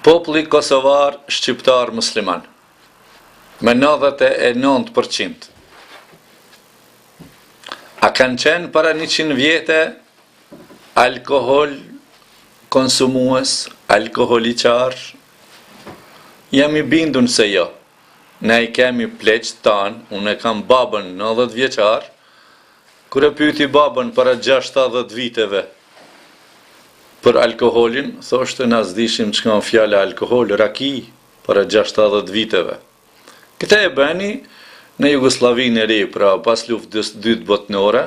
Populli kosovar shqiptar musliman me 99%. A kanë qenë para 100 vjete alkohol konsumues, alkoholiqar? Jam i bindun se jo. Ne I kemi pleqt tanë, unë e kam babën 90 vjeqar, kër e pyti babën para 60 viteve për alkoholin, thoshte na s'dishim që kanë fjale alkohol, raki, para 60 viteve. Këte e bëni në Jugoslavinë e re, pra pas luftës dytë botnore,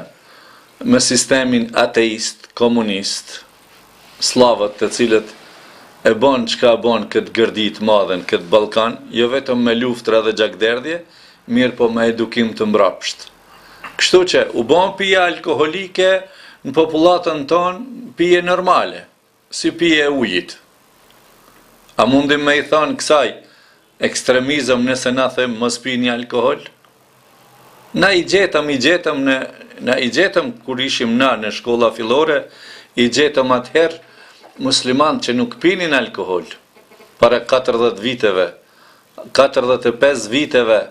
me sistemin ateist, komunist, slavët të cilët e bon që ka bon këtë gërdit madhen, këtë Balkan, jo vetëm me luftra dhe gjakderdhje, mirë po me edukim të mbrapsht. Kështu që u bon pije alkoholike në popullatën tonë, pije normale, si pije ujit. A mundim me I thonë kësaj ekstremizëm nëse na them mos pini alkohol? Na I gjetëm kur ishim na në shkolla fillore, I gjetëm atëherë musliman që nuk pinin alkohol. Para 40 viteve, 45 viteve,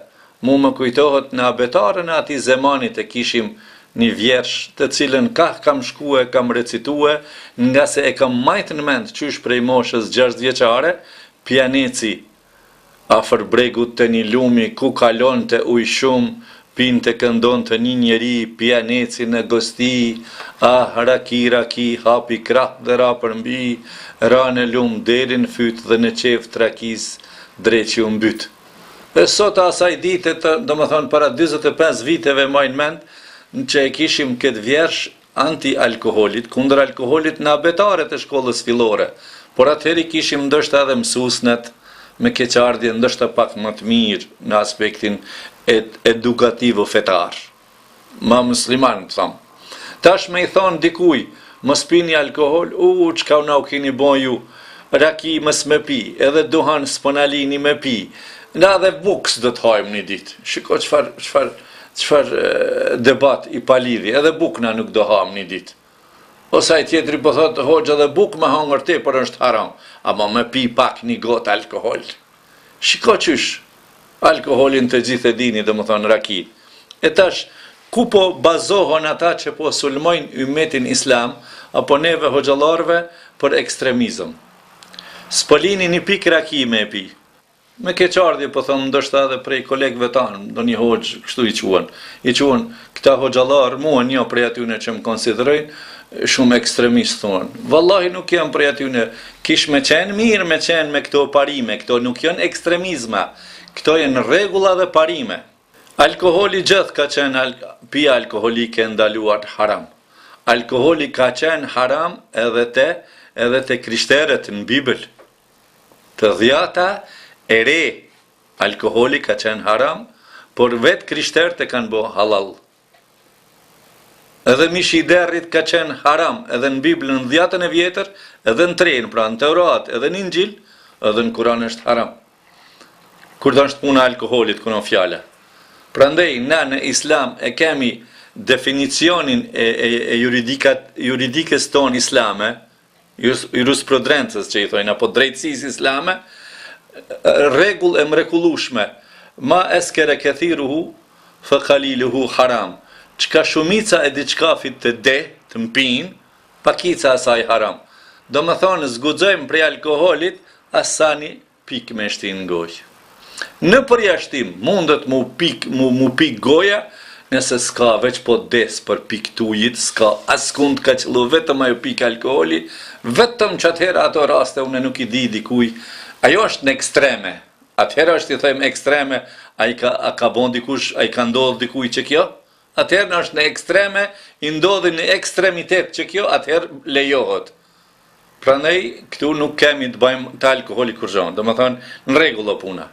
mu më kujtohet në abetarën e ati zemanit e kishim një vjersh të cilën kam shkue, kam recitue, nga se e kam majtë në mend qysh prej moshës 6 vjeqare, Pianeci, afër bregut të një lumi, ku kalon të uj shumë, pin të këndon të një njeri, Pianeci në gosti, raki, hapi krah dhe ra për mbi, ra në lum, deri në fyt dhe në qef trakis, dreqi u mbyt. E sot asaj dite, do më thonë, para 25 viteve majnë mend, në që e kishim këtë vjersh anti-alkoholit, kundër alkoholit në abetare të shkollës fillore, por atëheri kishim ndështë edhe mësusnet me keqardhje ndështë pak më të mirë në aspektin edukativo fetar. Ma musliman, thamë. Tash me I thonë dikuj, mos pini alkohol, çka na u keni bon ju, raki mës me pi, edhe duhan sponalini me pi, na dhe buks do të hajmë një ditë. Shiko çfar debat I palidhi, edhe bukna nuk do ham një ditë. Ose ai tjetri po thotë, hoxha dhe buk me hangër tepër është haram, ama me pi pak një gotë alkohol. Shiko qysh, alkoholin të gjithë e dini, dhe më thonë raki. E tash, ku po bazohon ata që po sulmojnë ummetin islam, apo neve hoxhallarve për ekstremizëm. Spolini një pik raki me pi. Me keqardhje, po thëmë, ndoshta edhe prej kolegëve tanë, do një hoxhë, kështu I quen, këta hoxhallar, mua një prej atyune që më konsiderojnë, shumë ekstremist thonë. Vallahi nuk jam prej atyune, kish me qenë mirë me qenë me këto parime, këto nuk janë ekstremizma, këto janë rregulla dhe parime. Alkoholi gjithë ka qenë pija alkoholike ndaluar haram. Alkoholi ka qenë haram edhe te krishterët në Bibël. Të dhjata e re, alkoholi ka qenë haram, por vetë krishterët e kanë bo halal. Edhe mishi I derrit ka qenë haram, edhe në Biblën në 10 e vjetër, edhe në 3, pra në Teurat, edhe në Injil, edhe në Kuran është haram. Kur do është puna alkoholit, kuno fjala. Prandaj, na në Islam e kemi definicionin e juridikës tonë islame, jurisprudencës që I thojnë, apo drejtësisë islame, rregull e mrekullueshme, ma eskere kethiruhu, fë khaliluhu haram. Çka shumica e diçkafit të mpin, pakica asaj haram. Do më thonë, zguxojmë prej alkoholit, asani pik me shtin gojë. Në përjashtim, mundet mu pik goja, nëse s'ka veç po des për pik tujit, s'ka askund ka qëllu, vetëm ajo pik alkoholi, vetëm që atëherë ato raste unë nuk I di dikuj, ajo është në ekstreme. Atëherë është I thejmë ekstreme, a ka bon dikush, a I ka ndodhë dikuj që kjo? Atëherë është në ekstreme, I ndodhi në ekstremitet që kjo, atëherë lejohet. Prandaj këtu nuk kemi të bëjmë të alkoholi kur gjonë, do më thonë në rregull o puna.